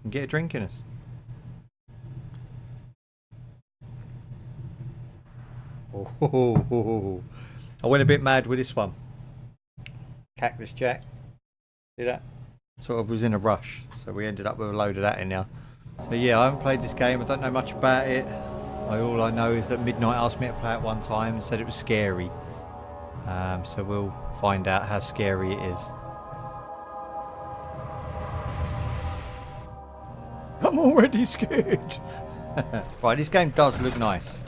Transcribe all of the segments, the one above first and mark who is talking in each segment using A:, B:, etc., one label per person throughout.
A: and get a drink in us. Oh, I went a bit mad with this one. Cactus Jack. See that? Sort of was in a rush, so we ended up with a load of that in there. So yeah, I haven't played this game. I don't know much about it. All I know is that Midnight asked me to play it one time and said it was scary. So we'll find out how scary it is. I'm already scared. Right, this game does look nice.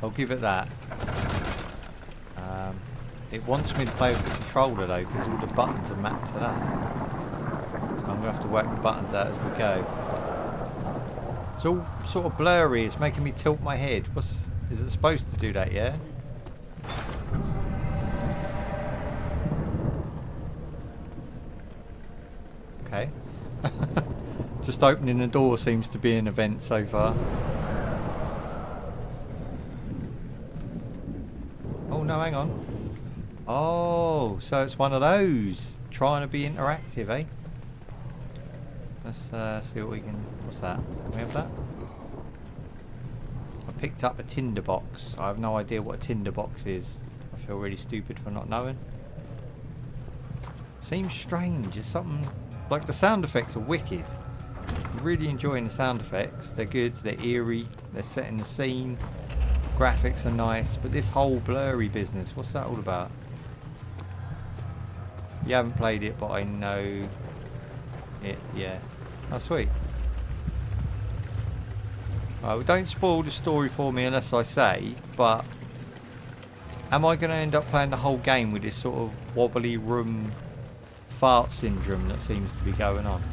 A: I'll give it that. It wants me to play with the controller though, because all the buttons are mapped to that. So I'm going to have to work the buttons out as we go. It's all sort of blurry. It's making me tilt my head. Is it supposed to do that, yeah? Okay. Just opening the door seems to be an event so far. Oh no, hang on. Oh, so it's one of those. Trying to be interactive, eh? Let's see what we can... What's that? Can we have that? I picked up a tinderbox. I have no idea what a tinderbox is. I feel really stupid for not knowing. Seems strange. It's something... Like, the sound effects are wicked. I'm really enjoying the sound effects. They're good. They're eerie. They're setting the scene. Graphics are nice. But this whole blurry business, what's that all about? You haven't played it, but I know it, yeah. Oh, sweet. Well, don't spoil the story for me unless I say, but am I going to end up playing the whole game with this sort of wobbly room fart syndrome that seems to be going on?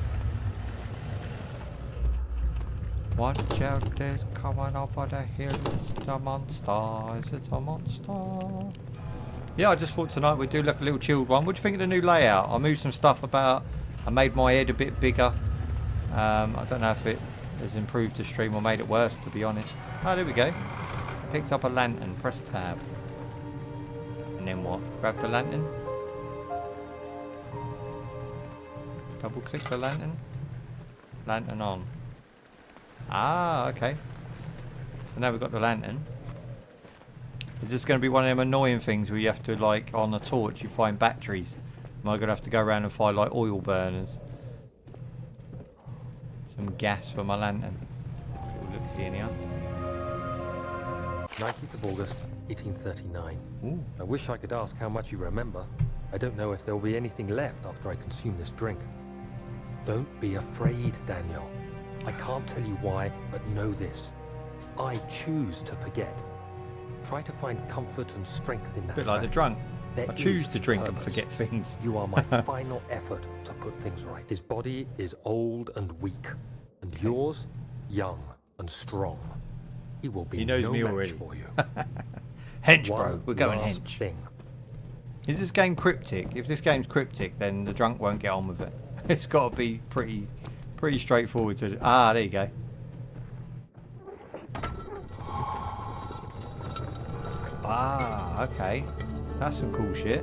A: Watch out, there's coming over the hill, it's a monster, it's a monster. Yeah, I just thought tonight we'd do like a little chilled one. What do you think of the new layout? I moved some stuff about. I made my head a bit bigger. I don't know if it has improved the stream or made it worse, to be honest. Oh, there we go. Picked up a lantern. Press tab. And then what? Grab the lantern. Double click the lantern. Lantern on. Ah, okay. So now we've got the lantern. Is this going to be one of them annoying things where you have to, like, on a torch, you find batteries? Am I going to have to go around and find, like, oil burners? Some gas for my lantern. Let's see in here.
B: 19th of August, 1839.
A: Ooh.
B: I wish I could ask how much you remember. I don't know if there will be anything left after I consume this drink. Don't be afraid, Daniel. I can't tell you why, but know this. I choose to forget. Try to find comfort and strength in that.
A: A bit like the drunk.
B: There
A: I choose
B: is
A: to drink and
B: purpose.
A: forget things.
B: You are my final effort to put things right. His body is old and weak, and yours, young and strong. He will be
A: He knows
B: no
A: me
B: match
A: already.
B: for you.
A: Hench, bro.
B: One
A: We're going
B: last
A: hench.
B: thing.
A: Is this game cryptic? If this game's cryptic, then the drunk won't get on with it. It's got to be pretty straightforward to... Ah, there you go. Ah, okay. That's some cool shit.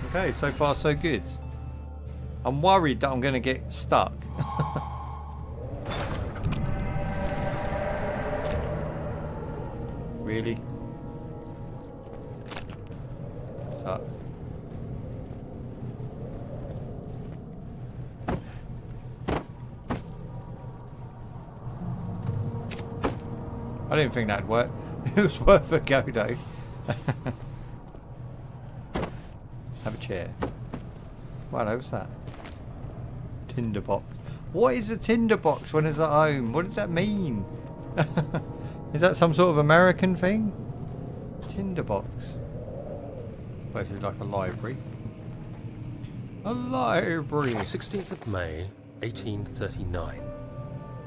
A: Okay, so far so good. I'm worried that I'm going to get stuck. Really? Sucks. I didn't think that'd work. It was worth a go though. Have a chair. Wow, what's that? Tinderbox. What is a tinderbox when it's at home? What does that mean? Is that some sort of American thing? Tinderbox. Basically like a library. A library.
B: 16th of May, 1839.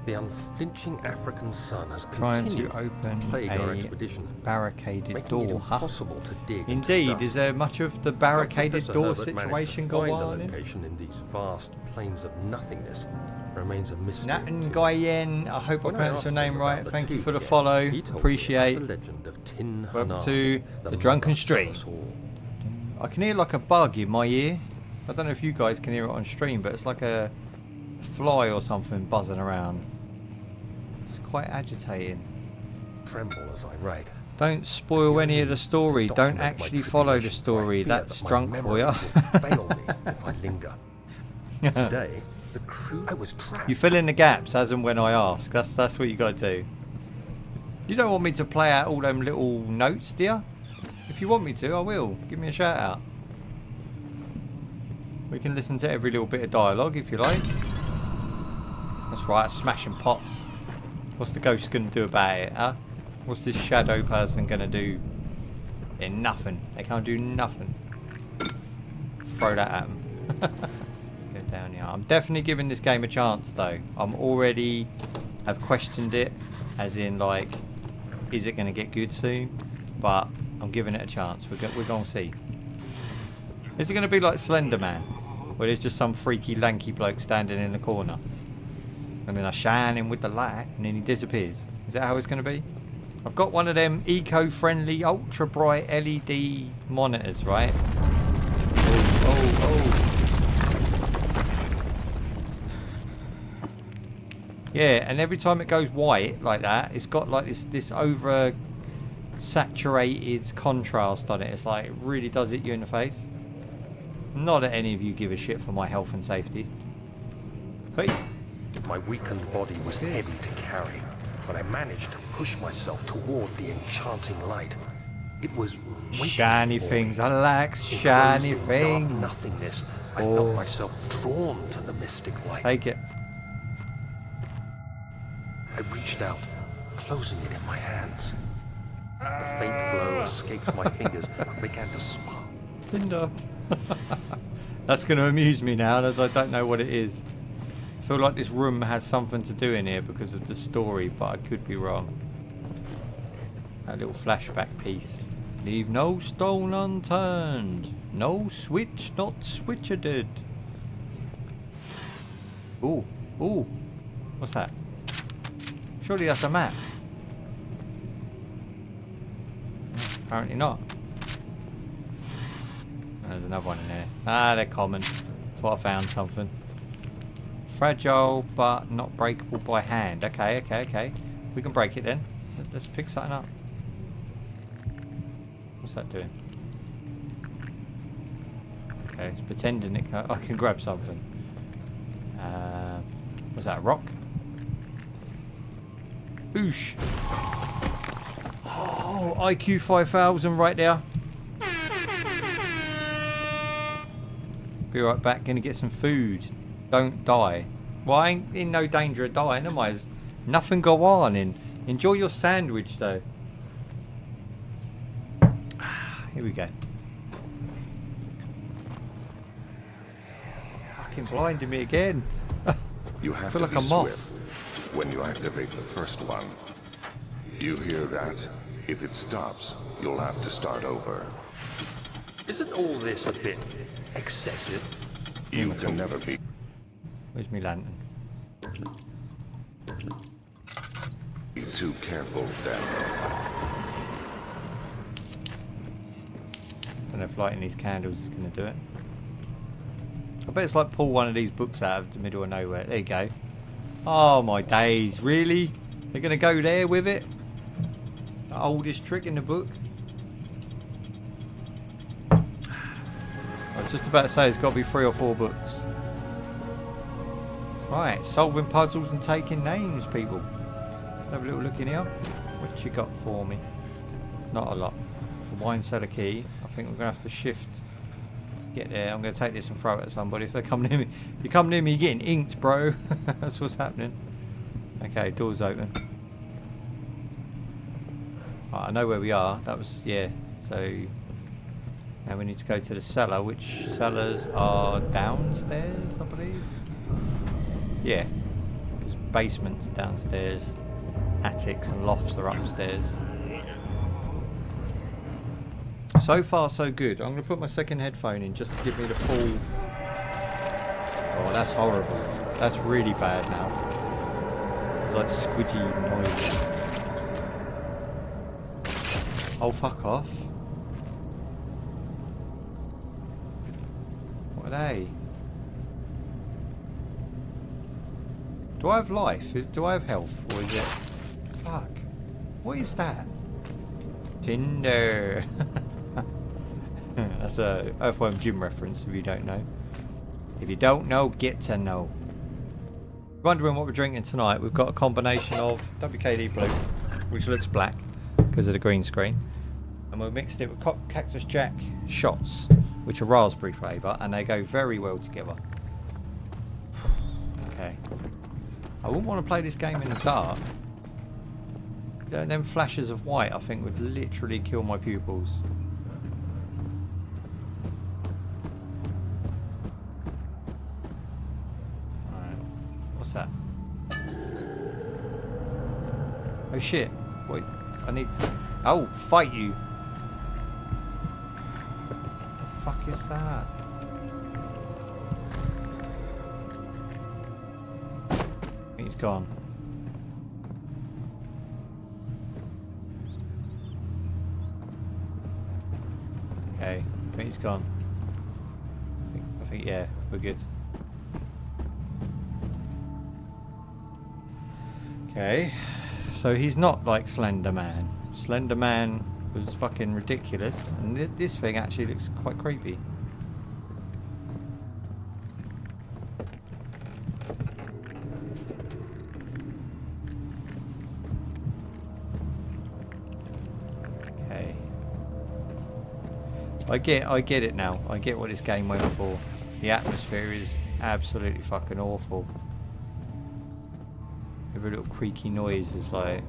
B: The unflinching African sun has
A: Trying
B: continued
A: to open
B: to plague our
A: a
B: expedition,
A: barricaded
B: making it
A: door. Huh?
B: impossible to dig. into the
A: Indeed,
B: dust.
A: is there much of the
B: How
A: barricaded
B: Professor
A: door
B: Herbert managed to
A: situation going
B: find
A: on
B: the
A: in?
B: location in these vast plains of nothingness remains a mystery.
A: Natan
B: to me.
A: Guyen, I hope I
B: When I
A: pronounced
B: asked
A: your
B: him
A: name
B: about
A: right.
B: the
A: Thank you
B: tea
A: for the
B: again,
A: follow.
B: he told me
A: Appreciate.
B: about the legend of Tin
A: Welcome
B: Hanar,
A: to the
B: mother
A: Drunken
B: of
A: Street.
B: us all.
A: I can hear like a bug in my ear. I don't know if you guys can hear it on stream, but it's like a fly or something buzzing around. It's quite agitating.
B: Tremble as I write.
A: Don't spoil any of the story. Don't actually follow the story. That's drunk for you.
B: Fail me if I linger. Today, the crew. I was trapped.
A: You fill in the gaps as and when I ask. That's what you got to do. You don't want me to play out all them little notes, do you? If you want me to, I will. Give me a shout out. We can listen to every little bit of dialogue if you like. That's right, smashing pots. What's the ghost going to do about it, huh? What's this shadow person going to do? They're nothing. They can't do nothing. Throw that at them. Let's go down here. I'm definitely giving this game a chance though. I'm already have questioned it, as in like, is it going to get good soon? But I'm giving it a chance. We're going to see. Is it going to be like Slender Man, where there's just some freaky lanky bloke standing in the corner, and then I shine him with the light, and then he disappears? Is that how it's going to be? I've got one of them eco-friendly, ultra-bright LED monitors, right? Oh. Yeah, and every time it goes white like that, it's got like this over-saturated contrast on it. It's like, it really does hit you in the face. Not that any of you give a shit for my health and safety. Hey.
B: My weakened body was heavy to carry, but I managed to push myself toward the enchanting light. It was waiting
A: Shiny
B: for
A: things.
B: me.
A: I like shiny
B: Enclosed in dark
A: things.
B: nothingness, I felt myself drawn to the mystic light.
A: Take it.
B: I reached out, closing it in my hands. A faint glow escaped my fingers and began to spark.
A: Tinder. That's going to amuse me now, as I don't know what it is. I feel like this room has something to do in here because of the story, but I could be wrong. That little flashback piece. Leave no stone unturned. No switch not switchered. Ooh. What's that? Surely that's a map. Apparently not. There's another one in there. Ah, they're common. Thought I found something. Fragile but not breakable by hand. Okay. We can break it then. Let's pick something up. What's that doing? Okay, it's pretending it can, I can grab something. Was that a rock? Oosh. Oh, IQ 5000 right there. Be right back, gonna get some food. Don't die. Well, I ain't in no danger of dying, am I? There's nothing go on. Enjoy your sandwich, though. Here we go. Fucking blinding me again.
C: You have
A: feel
C: to
A: like
C: be
A: a moth.
C: swift when you activate the first one. You hear that? If it stops, you'll have to start over.
B: Isn't all this a bit excessive?
C: You can never be.
A: Where's my lantern?
C: Be too careful, Daniel.
A: Don't know if lighting these candles is going to do it. I bet it's like pull one of these books out of the middle of nowhere. There you go. Oh my days, really? They're going to go there with it? The oldest trick in the book? I was just about to say it's got to be 3 or 4 books. Right, solving puzzles and taking names, people. Let's have a little look in here. What you got for me? Not a lot. The wine cellar key. I think we're going to have to shift to get there. I'm going to take this and throw it at somebody if they come near me. If you come near me, you're getting inked, bro. That's what's happening. Okay, door's open. Right, I know where we are. That was, yeah. So now we need to go to the cellar, which cellars are downstairs, I believe. Yeah. Because basements are downstairs. Attics and lofts are upstairs. So far, so good. I'm going to put my second headphone in just to give me the full... Oh, that's horrible. That's really bad now. It's like squidgy noise. Oh, fuck off. What are they? Do I have life? Do I have health? Or is it... Fuck. What is that? Tinder. That's a Earthworm Jim reference if you don't know. If you don't know, get to know. Wondering what we're drinking tonight. We've got a combination of WKD Blue, which looks black because of the green screen. And we've mixed it with Cactus Jack shots, which are raspberry flavour, and they go very well together. Okay. I wouldn't want to play this game in the dark. Them flashes of white, I think, would literally kill my pupils. Alright. What's that? Oh shit. Wait. I need... Oh, fight you. What the fuck is that? He's gone. Okay, I think he's gone. I think yeah, we're good. Okay, so he's not like Slender Man. Slender Man was fucking ridiculous, and this thing actually looks quite creepy. I get it now. I get what this game went for. The atmosphere is absolutely fucking awful. Every little creaky noise is like...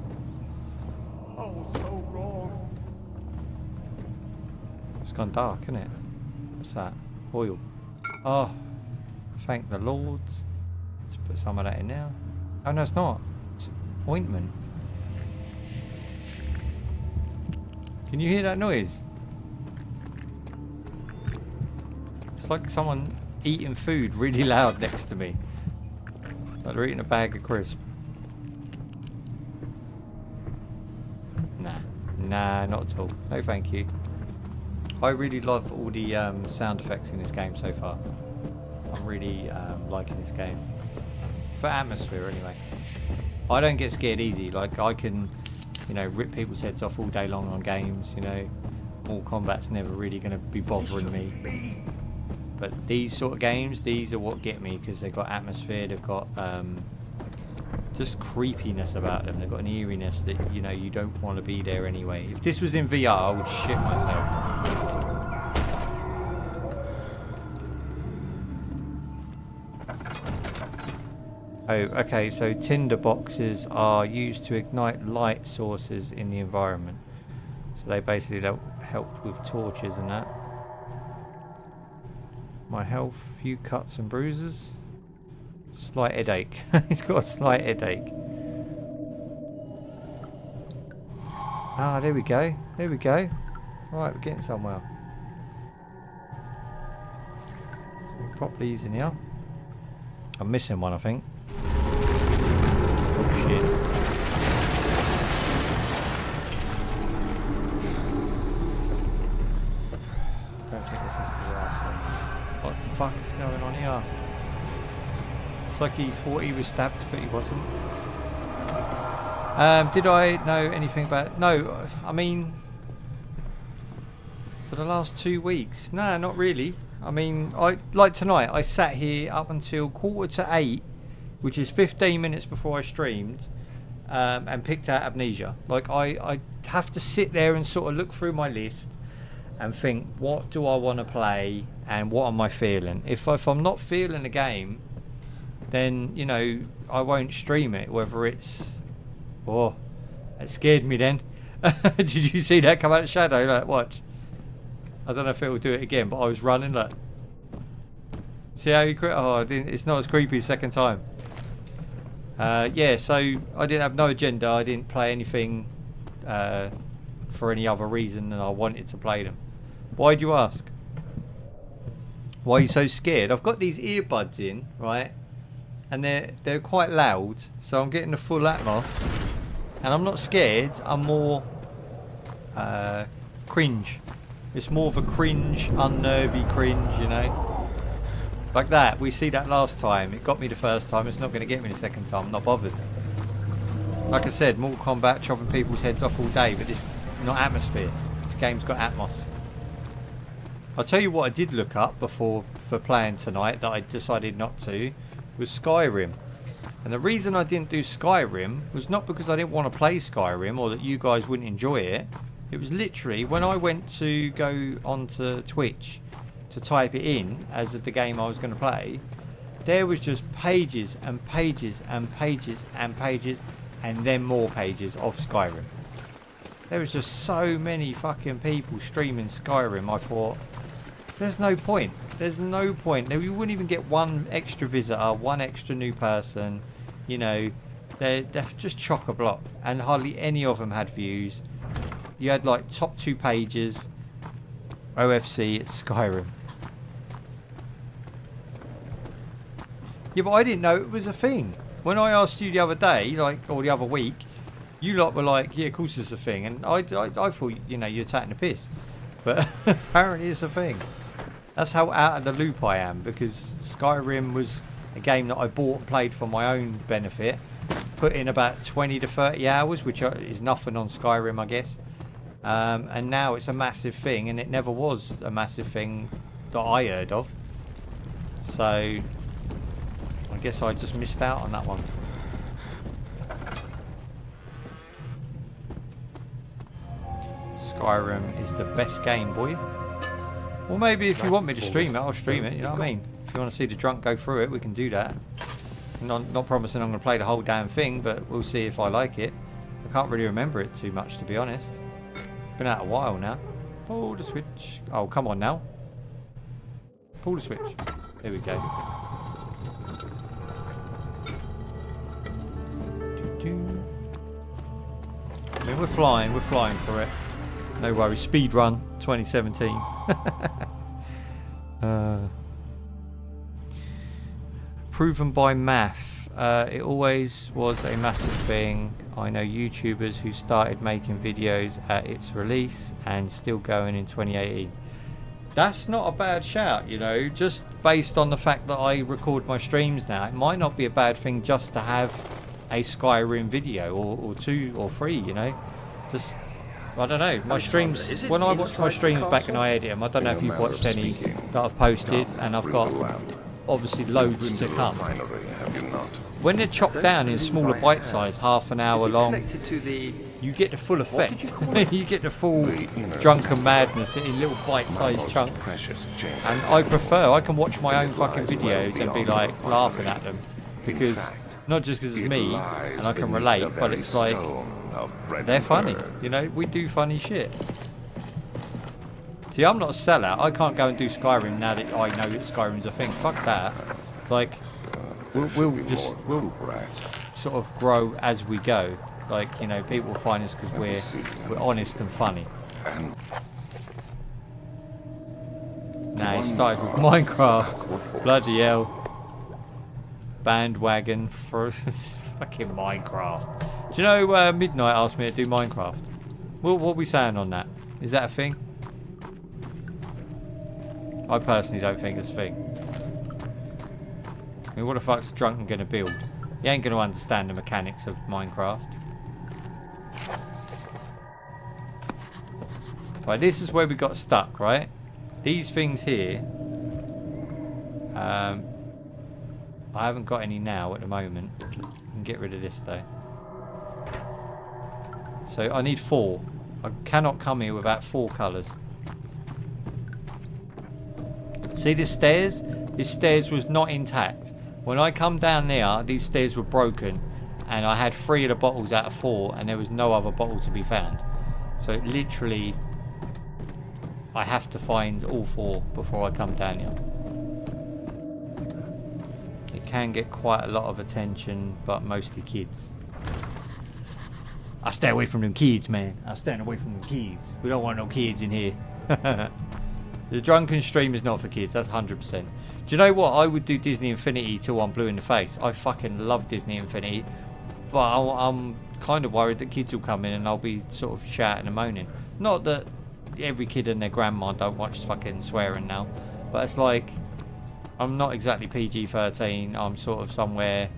A: Oh, so wrong. It's gone dark, isn't it? What's that? Oil. Oh, thank the Lords. Let's put some of that in now. Oh no, it's not. It's ointment. Can you hear that noise? It's like someone eating food really loud next to me. Like they're eating a bag of crisps. Nah, not at all. No thank you. I really love all the sound effects in this game so far. I'm really liking this game. For atmosphere anyway. I don't get scared easy. Like I can, you know, rip people's heads off all day long on games, you know. Mortal Kombat's never really going to be bothering me. But these sort of games, these are what get me because they've got atmosphere, they've got just creepiness about them. They've got an eeriness that, you know, you don't want to be there anyway. If this was in VR, I would shit myself. Oh, okay, so tinder boxes are used to ignite light sources in the environment. So they basically help with torches and that. My health, few cuts and bruises. Slight headache. He's got a slight headache. Ah, there we go. There we go. Alright, we're getting somewhere. So we'll pop these in here. I'm missing one, I think. Oh shit. I don't think this is the last one. What the fuck is going on here? It's like he thought he was stabbed, but he wasn't. Did I know anything about it? No, I mean, for the last 2 weeks. Nah, not really. I mean, like tonight, I sat here up until 7:45, which is 15 minutes before I streamed, and picked out Amnesia. Like, I have to sit there and sort of look through my list and think, what do I want to play and what am I feeling? If I'm not feeling the game, then, you know, I won't stream it, whether it's... Oh, that scared me then. Did you see that come out of shadow? Like, watch. I don't know if it will do it again, but I was running, like... See how you... Oh, it's not as creepy second time. Yeah, so I didn't have no agenda. I didn't play anything for any other reason than I wanted to play them. Why do you ask? Why are you so scared? I've got these earbuds in, right? And they're quite loud, so I'm getting the full atmos. And I'm not scared, I'm more cringe. It's more of a cringe, unnervy cringe, you know? Like that. We see that last time. It got me the first time. It's not going to get me the second time. I'm not bothered. Like I said, Mortal Kombat chopping people's heads off all day, but this not atmosphere. This game's got atmos. I'll tell you what I did look up for playing tonight that I decided not to was Skyrim. And the reason I didn't do Skyrim was not because I didn't want to play Skyrim or that you guys wouldn't enjoy it. It was literally when I went to go onto Twitch to type it in as the game I was going to play, there was just pages and pages and pages and pages and then more pages of Skyrim. There was just so many fucking people streaming Skyrim. I thought, there's no point. There's no point. You wouldn't even get one extra visitor, one extra new person. You know, they're just chock-a-block. And hardly any of them had views. You had like top 2 pages, OFC, Skyrim. Yeah, but I didn't know it was a thing. When I asked you the other day, like, or the other week, you lot were like, yeah, of course it's a thing. And I thought, you know, you're taking the piss. But apparently it's a thing. That's how out of the loop I am, because Skyrim was a game that I bought and played for my own benefit. Put in about 20 to 30 hours, which is nothing on Skyrim, I guess. And now it's a massive thing, and it never was a massive thing that I heard of. So I guess I just missed out on that one. Skyrim is the best game, boy. Well, maybe if you want me to stream it, I'll stream it, you know what I mean? If you want to see the drunk go through it, we can do that. Not promising I'm going to play the whole damn thing, but we'll see if I like it. I can't really remember it too much, to be honest. Been out a while now. Pull the switch. Oh, come on now. Pull the switch. Here we go. I mean, we're flying for it. No worries. Speed run 2017. Proven by math. It always was a massive thing. I know YouTubers who started making videos at its release and still going in 2018. That's not a bad shout, you know, just based on the fact that I record my streams now. It might not be a bad thing just to have a Skyrim video or 2 or 3, you know. Just, I don't know, my streams, when I watch my streams back and I edit them, I don't know if you've watched any that I've posted, and I've got obviously loads to come. When they're chopped down in smaller bite size, half an hour long, you get the full effect. You get the full drunken madness in little bite-sized chunks. And I can watch my own fucking videos and be like laughing at them, because not just because it's me and I can relate, but it's like they're funny. You know, we do funny shit. See, I'm not a sellout. I can't go and do Skyrim now that I know that Skyrim's a thing. Fuck that. Like, we'll sort of grow as we go. Like, you know, people will find us because we're honest and funny. Nah, it started with Minecraft. Bloody hell. Bandwagon for fucking Minecraft. Do you know Midnight asked me to do Minecraft? What are we saying on that? Is that a thing? I personally don't think it's a thing. I mean, what the fuck's Drunken gonna build? He ain't gonna understand the mechanics of Minecraft. Right, this is where we got stuck, right? These things here. I haven't got any now at the moment. I can get rid of this though. So I need 4. I cannot come here without 4 colours. See the stairs? This stairs was not intact. When I come down there, these stairs were broken, and I had 3 of the bottles out of 4, and there was no other bottle to be found. So it literally, I have to find all 4 before I come down here. It can get quite a lot of attention, but mostly kids. I stay away from them kids, man. I'm staying away from them kids. We don't want no kids in here. The drunken stream is not for kids, that's 100%. Do you know what? I would do Disney Infinity till I'm blue in the face. I fucking love Disney Infinity. But I'm kind of worried that kids will come in and I'll be sort of shouting and moaning. Not that every kid and their grandma don't watch fucking swearing now. But it's like, I'm not exactly PG-13. I'm sort of somewhere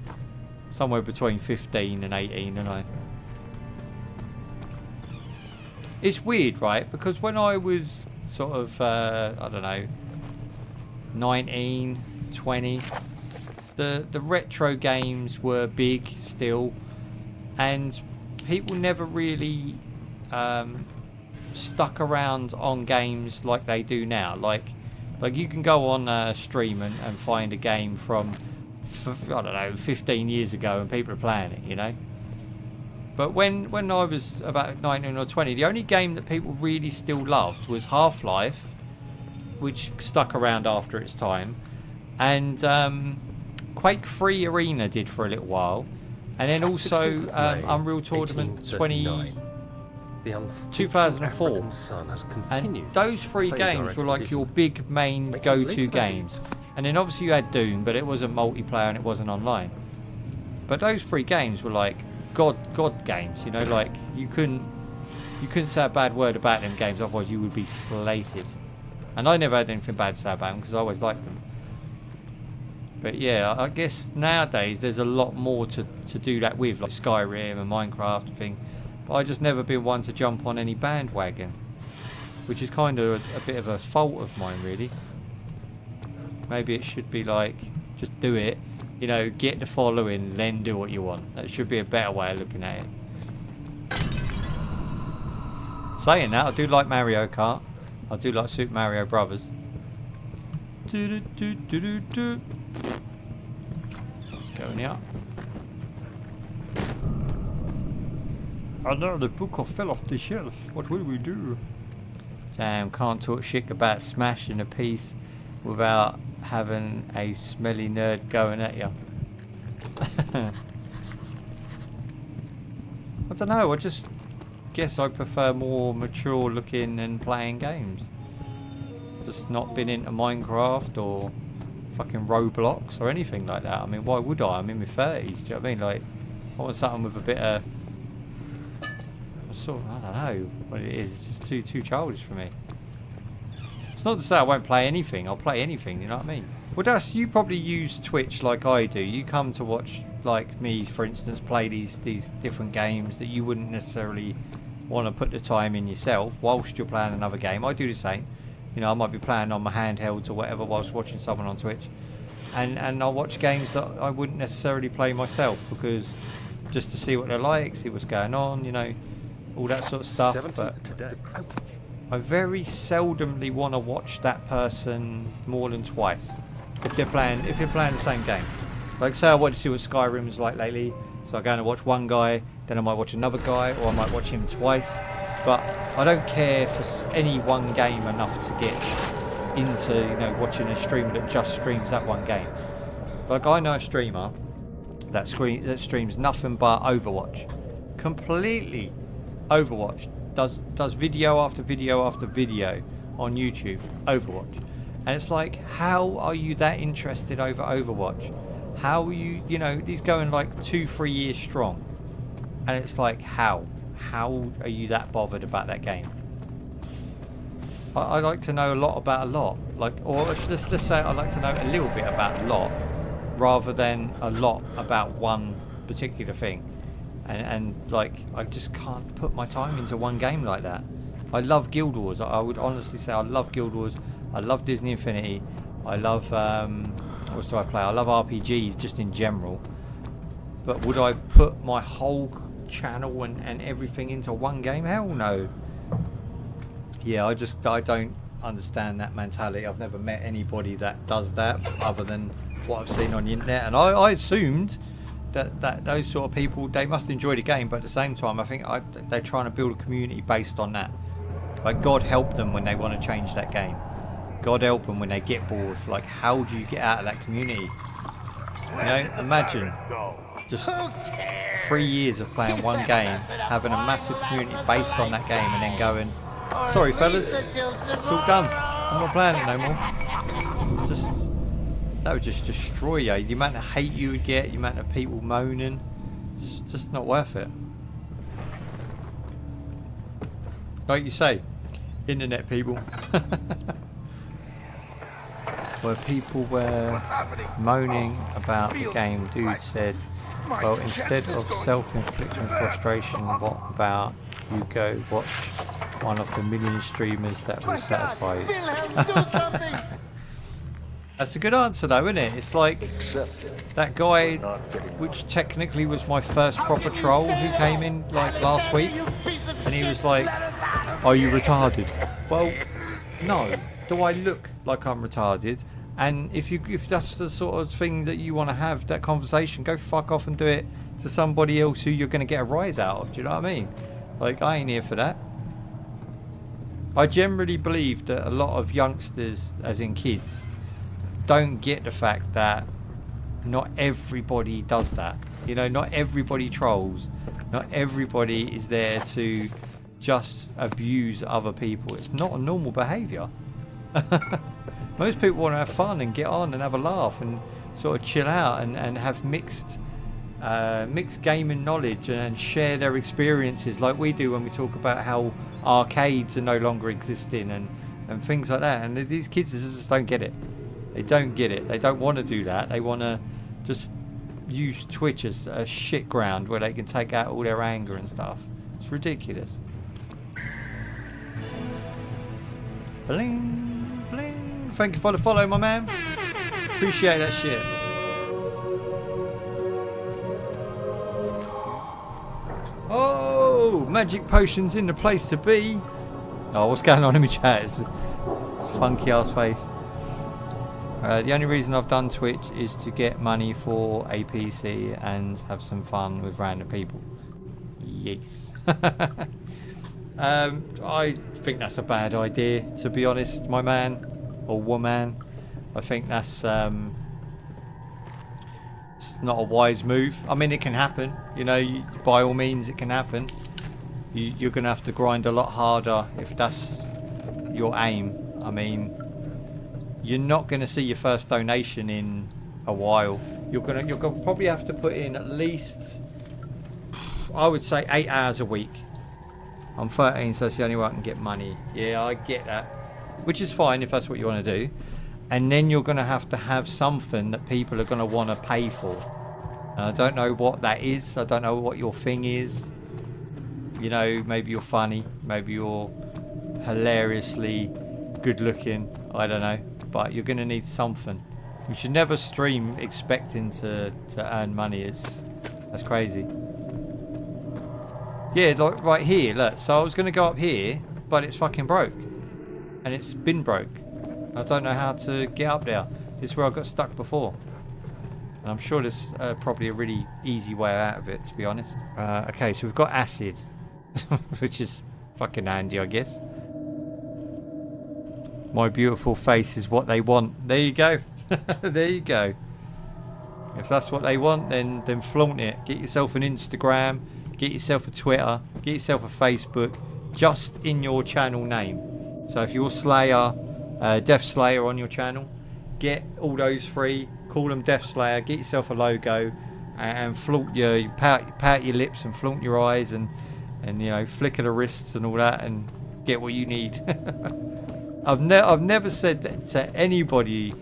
A: between 15 and 18, and it's weird, right? Because when I was sort of, I don't know, 19, 20, the retro games were big still, and people never really stuck around on games like they do now. Like you can go on stream and find a game from, I don't know, 15 years ago, and people are playing it, you know. But when I was about 19 or 20, the only game that people really still loved was Half-Life, which stuck around after its time, and Quake 3 Arena did for a little while, and then also Unreal Tournament 2004. And those three games were like your big main go-to games. And then obviously you had Doom, but it wasn't multiplayer and it wasn't online. But those three games were like God games, you know, like you couldn't say a bad word about them games, otherwise you would be slated. And I never had anything bad to say about them because I always liked them. But yeah, I guess nowadays there's a lot more to do that with, like Skyrim and Minecraft and thing. But I just never been one to jump on any bandwagon, which is kind of a bit of a fault of mine, really. Maybe it should be like, just do it, you know, get the following, then do what you want. That should be a better way of looking at it. Saying that, I do like Mario Kart. I do like Super Mario Brothers. Let's go in here. Another book fell off the shelf. What will we do? Damn, can't talk shit about smashing a piece without having a smelly nerd going at you. I don't know, I just guess I prefer more mature looking and playing games. Just not been into Minecraft or fucking Roblox or anything like that. I mean, why would I? I'm in my 30s, do you know what I mean? Like, I want something with a bit of sort of, I don't know what it is. It's just too childish for me. It's not to say I won't play anything. I'll play anything, you know what I mean? Well, Das, you probably use Twitch like I do. You come to watch, like me, for instance, play these different games that you wouldn't necessarily want to put the time in yourself whilst you're playing another game. I do the same. You know, I might be playing on my handhelds or whatever whilst watching someone on Twitch. And I'll watch games that I wouldn't necessarily play myself, because just to see what they're like, see what's going on, you know, all that sort of stuff. But I very seldomly want to watch that person more than twice if you're playing the same game. Like, say I want to see what Skyrim's like lately, so I go and watch one guy, then I might watch another guy, or I might watch him twice. But I don't care for any one game enough to get into, you know, watching a streamer that just streams that one game. Like, I know a streamer that streams nothing but Overwatch, completely Overwatch. Does video after video after video on YouTube, Overwatch. And it's like, how are you that interested over Overwatch? How are you, you know, he's going like 2-3 years strong. And it's like, how are you that bothered about that game? I like to know a lot about a lot. Like, or let's say I like to know a little bit about a lot, rather than a lot about one particular thing. And like, I just can't put my time into one game like that. I love Guild Wars. I would honestly say I love Guild Wars. I love Disney Infinity. I love, what else do I play? I love RPGs just in general. But would I put my whole channel and everything into one game? Hell no. Yeah, I don't understand that mentality. I've never met anybody that does that other than what I've seen on the internet. And I assumed that those sort of people, they must enjoy the game, but at the same time I think they're trying to build a community based on that. Like, God help them when they want to change that game. God help them when they get bored. Like, how do you get out of that community? You know, imagine just 3 years of playing one game, having a massive community based on that game, and then going, sorry fellas, it's all done, I'm not playing it no more. That would just destroy you. The amount of hate you would get, the amount of people moaning, it's just not worth it. Like you say, internet people. where people were moaning about the game. Dude said, well, instead of self-inflicting frustration, what about you go watch one of the million streamers that will satisfy you? That's a good answer though, isn't it? It's like that guy, which technically was my first proper troll, who came in like last week, and he was like, are you retarded? Well, no. Do I look like I'm retarded? And if that's the sort of thing that you want to have, that conversation, go fuck off and do it to somebody else who you're going to get a rise out of. Do you know what I mean? Like, I ain't here for that. I generally believe that a lot of youngsters, as in kids, don't get the fact that not everybody does that. You know, not everybody trolls. Not everybody is there to just abuse other people. It's not a normal behaviour. Most people want to have fun and get on and have a laugh and sort of chill out and have mixed gaming knowledge and share their experiences like we do when we talk about how arcades are no longer existing and things like that. And these kids just don't get it. They don't get it. They don't want to do that. They want to just use Twitch as a shit ground where they can take out all their anger and stuff. It's ridiculous. Bling, bling. Thank you for the follow, my man. Appreciate that shit. Oh, magic potions in the place to be. Oh, what's going on in my chat? It's a funky ass face. The only reason I've done Twitch is to get money for a PC and have some fun with random people. Yes. I think that's a bad idea, to be honest, my man or woman. I think that's it's not a wise move. I mean, it can happen, you know, by all means it can happen. You're going to have to grind a lot harder if that's your aim. I mean, you're not going to see your first donation in a while. You're gonna probably have to put in at least, I would say, 8 hours a week. I'm 13, so that's the only way I can get money. Yeah, I get that, which is fine if that's what you want to do. And then you're going to have something that people are going to want to pay for. And I don't know what that is. I don't know what your thing is. You know, maybe you're funny. Maybe you're hilariously good looking. I don't know. But you're going to need something. You should never stream expecting to earn money. That's crazy. Yeah, like right here, look. So I was going to go up here, but it's fucking broke. And it's been broke. I don't know how to get up there. This is where I got stuck before. And I'm sure there's probably a really easy way out of it, to be honest. Okay, so we've got acid. Which is fucking handy, I guess. My beautiful face is what they want. There you go. There you go. If that's what they want, then flaunt it. Get yourself an Instagram. Get yourself a Twitter. Get yourself a Facebook. Just in your channel name. So if you're Slayer, Death Slayer on your channel, get all those free. Call them Death Slayer. Get yourself a logo. And flaunt your... Pout your lips and flaunt your eyes and you know, flicker the wrists and all that and get what you need. I've never said that to anybody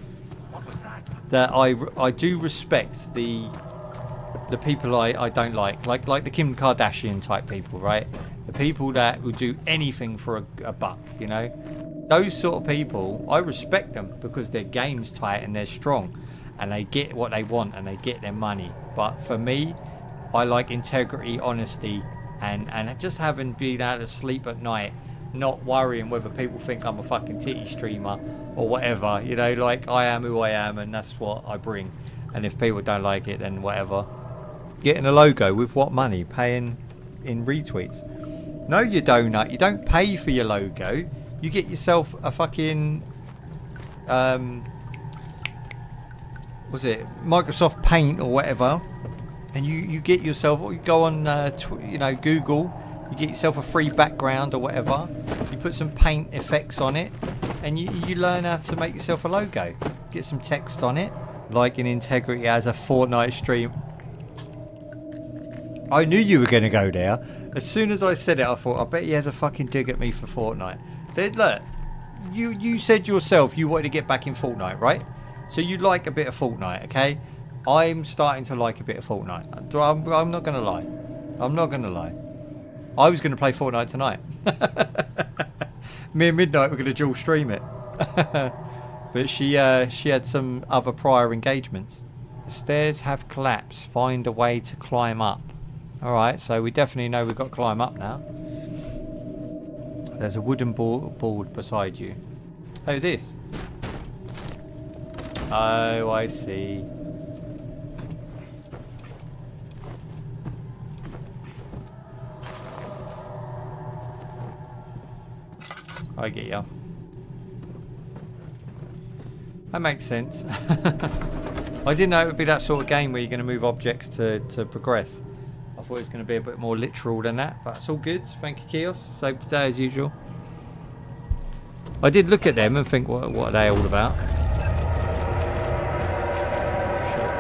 A: that I do respect the people I don't like the Kim Kardashian type people, right? The people that will do anything for a buck, you know? Those sort of people, I respect them because their game's tight and they're strong and they get what they want and they get their money. But for me, I like integrity, honesty, and just having been able to sleep at night, not worrying whether people think I'm a fucking titty streamer or whatever, you know, like I am who I am and that's what I bring. And if people don't like it, then whatever. Getting a logo with what money? Paying in retweets? No, you donut. You don't pay for your logo. You get yourself a fucking was it Microsoft Paint or whatever, and you get yourself, or you go on you know, Google, you get yourself a free background or whatever, you put some paint effects on it and you learn how to make yourself a logo, get some text on it, like in integrity as a Fortnite stream. I knew you were going to go there. As soon as I said it, I thought, I bet he has a fucking dig at me for Fortnite. Then look, you said yourself you wanted to get back in Fortnite, right? So you like a bit of Fortnite, okay? I'm starting to like a bit of Fortnite. I'm not going to lie. I'm not going to lie. I was going to play Fortnite tonight. Me and Midnight were going to dual stream it. But she had some other prior engagements. The stairs have collapsed. Find a way to climb up. Alright, so we definitely know we've got to climb up now. There's a wooden board beside you. Oh, this. Oh, I see. I get ya. That makes sense. I didn't know it would be that sort of game where you're going to move objects to progress. I thought it was going to be a bit more literal than that, but it's all good. Thank you, Kios. Save today as usual. I did look at them and think, what are they all about? Shit.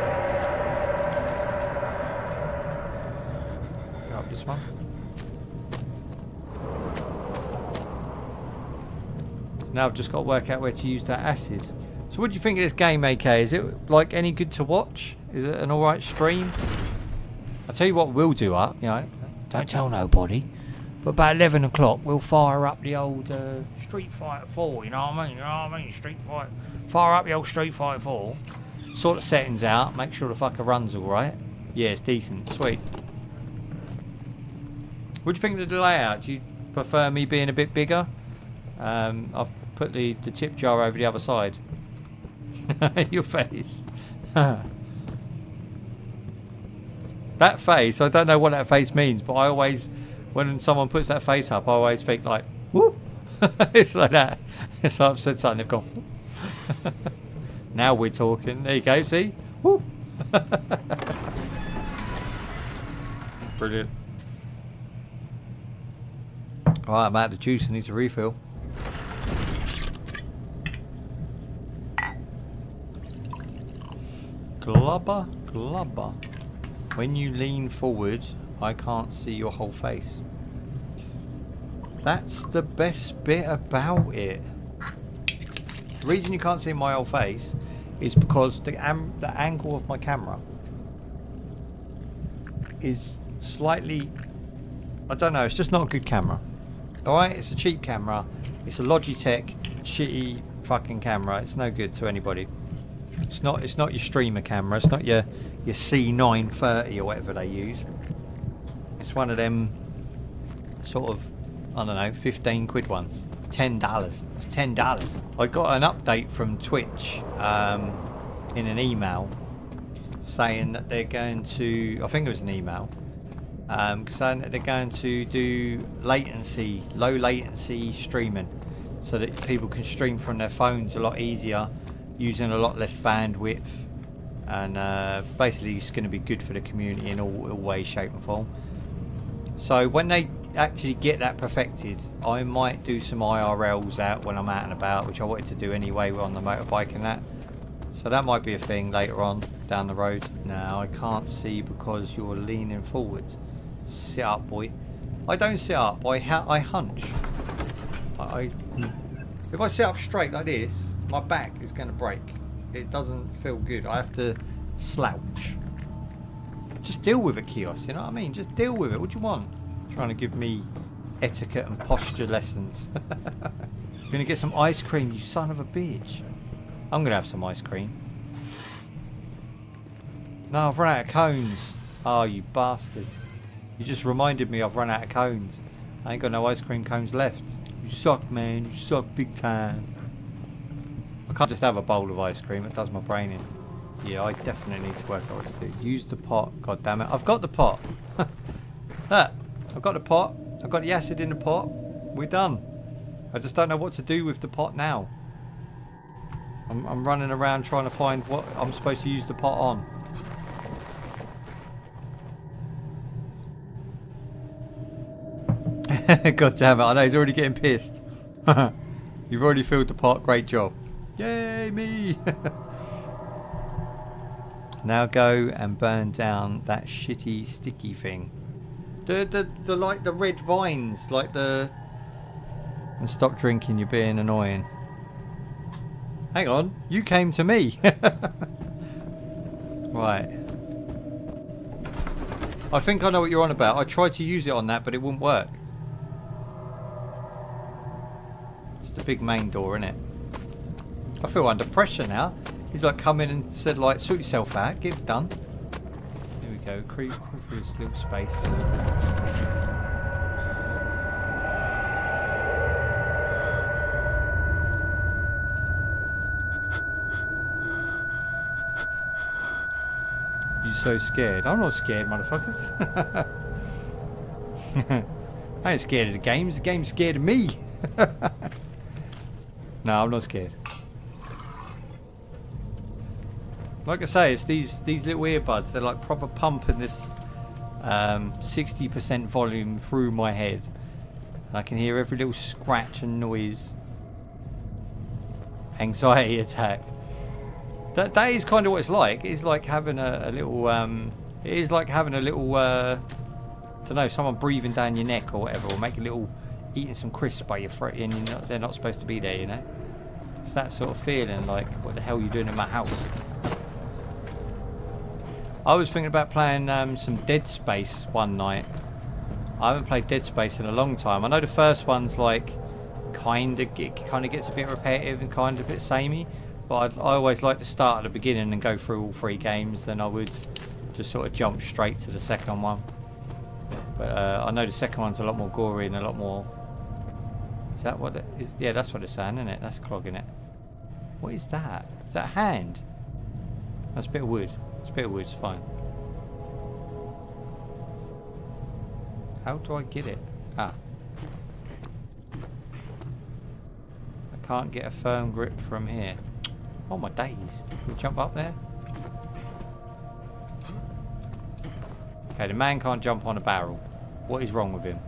A: Go up this one. So now I've just got to work out where to use that acid. So what do you think of this game, AK? Is it like any good to watch? Is it an alright stream? I'll tell you what we'll do up, you know. Don't tell nobody. But about 11 o'clock we'll fire up the old Street Fighter 4, you know what I mean? You know what I mean? Fire up the old Street Fighter 4. Sort the settings out, make sure the fucker runs alright. Yeah, it's decent, sweet. What do you think of the layout? Do you prefer me being a bit bigger? I've put the tip jar over the other side. Your face. That face, I don't know what that face means, but I always, when someone puts that face up, I always think like, whoop. It's like that. It's like I've said something, they've gone. Now we're talking. There you go, see? Whoop. Brilliant. Alright, I'm out of juice, I need to refill. Glubber, glubber. When you lean forward, I can't see your whole face. That's the best bit about it. The reason you can't see my whole face is because the angle of my camera is slightly... I don't know, it's just not a good camera. Alright, it's a cheap camera. It's a Logitech shitty fucking camera. It's no good to anybody. It's not your streamer camera. It's not your C930 or whatever they use. It's one of them sort of, I don't know, 15 quid ones. $10. It's $10. I got an update from Twitch in an email saying that they're going to, I think it was an email, saying that they're going to do low latency streaming so that people can stream from their phones a lot easier, using a lot less bandwidth, and basically it's going to be good for the community in all ways, shape and form. So when they actually get that perfected, I might do some IRLs out when I'm out and about, which I wanted to do anyway on the motorbike and that. So that might be a thing later on down the road. Now I can't see because you're leaning forwards. Sit up, boy. I don't sit up, I hunch. If I sit up straight like this, my back is going to break. It doesn't feel good. I have to slouch. Just deal with it, Kios, you know what I mean? Just deal with it. What do you want? Trying to give me etiquette and posture lessons. Gonna get some ice cream, you son of a bitch. I'm gonna have some ice cream. No, I've run out of cones. Oh, you bastard. You just reminded me I've run out of cones. I ain't got no ice cream cones left. You suck, man. You suck big time. I can't just have a bowl of ice cream. It does my brain in. Yeah, I definitely need to work out what to do. Use the pot. God damn it. I've got the pot. Look, I've got the pot. I've got the acid in the pot. We're done. I just don't know what to do with the pot now. I'm running around trying to find what I'm supposed to use the pot on. God damn it. I know he's already getting pissed. You've already filled the pot. Great job. Yay, me. Now go and burn down that shitty sticky thing. The like the red vines, like the... And stop drinking, you're being annoying. Hang on, you came to me. Right. I think I know what you're on about. I tried to use it on that, but it wouldn't work. It's the big main door, isn't it? I feel under pressure now. He's like come in and said like, sort yourself out, get it done. Here we go, creep through this little space. You so scared? I'm not scared, motherfuckers. I ain't scared of the games. The game's scared of me. No, I'm not scared. Like I say, it's these little earbuds. They're like proper pumping this 60% volume through my head. And I can hear every little scratch and noise. Anxiety attack. That is kind of what it's like. It's like having a little. It is like having a little. Don't know, someone breathing down your neck or whatever, or make a little eating some crisps by your throat, and they're not supposed to be there. You know, it's that sort of feeling. Like, what the hell are you doing in my house? I was thinking about playing some Dead Space one night. I haven't played Dead Space in a long time. I know the first one's like kind of gets a bit repetitive and kind of a bit samey. But I always like to start at the beginning and go through all 3 games. Then I would just sort of jump straight to the second one. But I know the second one's a lot more gory and a lot more... Is that what it is? Yeah, that's what it's saying, isn't it? That's clogging it. What is that? Is that a hand? That's a bit of wood. It's a bit of wood, it's fine. How do I get it? Ah. I can't get a firm grip from here. Oh my days. Can we jump up there? Okay, the man can't jump on a barrel. What is wrong with him?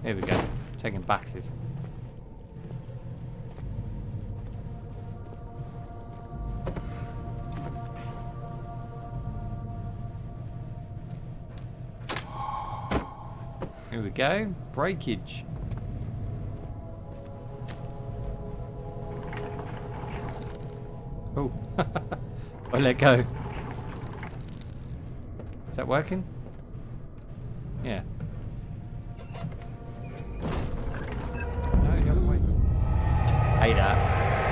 A: Here we go. Taking baxes. Here we go. Breakage. Oh. I let go. Is that working? Yeah. No, the other way. Hate that.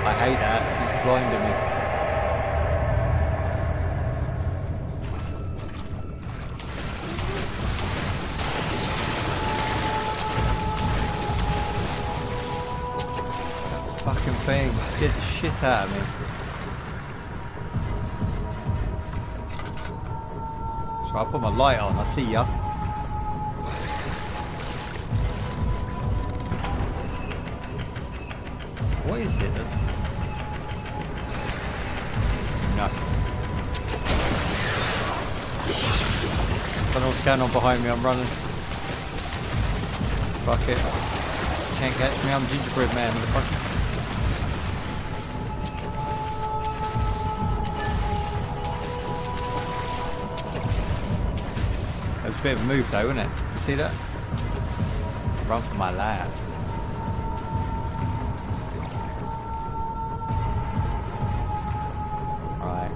A: I hate that. It's blinding me. Fucking thing scared the shit out of me. So I'll put my light on, I'll see ya. What is it? No. Don't know what's going on behind me, I'm running. Fuck it. Can't catch me, I'm gingerbread man, motherfucker. That was a bit of a move though, wasn't it? You see that? Run for my life. Right.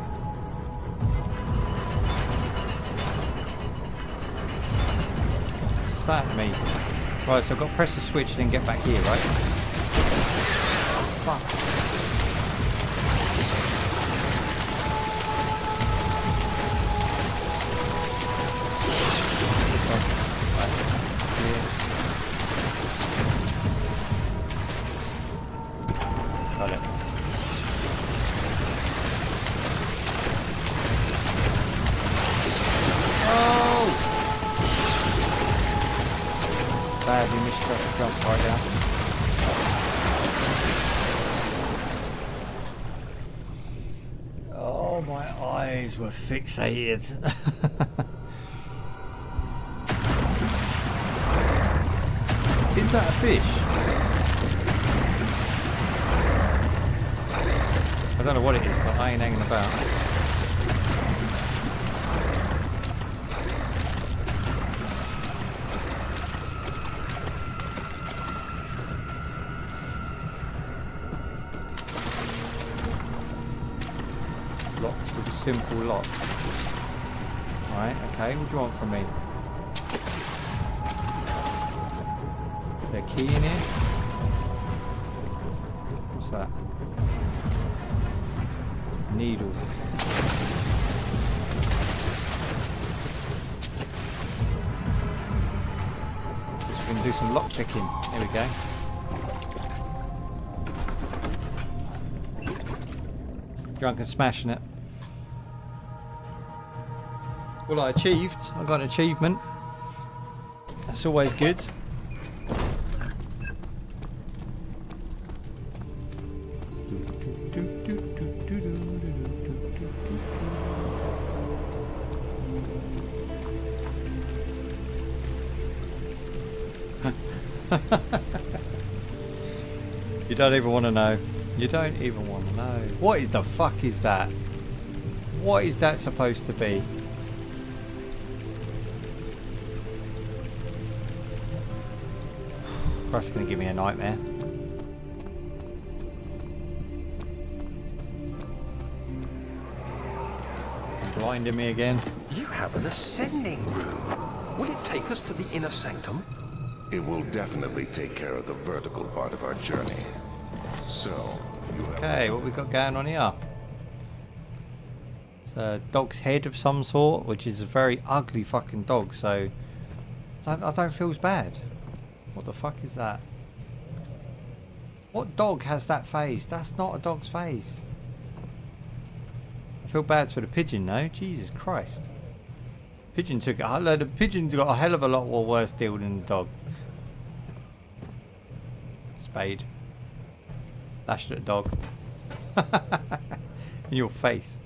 A: What's that mean? Right, so I've got to press the switch and then get back here, right? Fuck. Got it. Oh! Badly missed the jump right down. Oh, my eyes were fixated. Is that a fish? I don't know what it is, but I ain't hanging about. simple lock. Right, okay, what do you want from me? Is there a key in here? What's that? Needle. Guess we can do some lock picking. There we go. Drunk and smashing it. Well, I achieved. I got an achievement. That's always good. You don't even want to know. You don't even want to know. What is the fuck is that? What is that supposed to be? That's going to give me a nightmare. Blinding me again.
B: You have an ascending room. Will it take us to the inner sanctum?
C: It will definitely take care of the vertical part of our journey. So, you have...
A: Okay, what we got going on here? It's a dog's head of some sort, which is a very ugly fucking dog, so I don't feel as bad. What the fuck is that? What dog has that face? That's not a dog's face. I feel bad for the pigeon though. Jesus Christ. Pigeon took it. The pigeon's got a hell of a lot more worse deal than the dog. Spade. Lashed at a dog. In your face.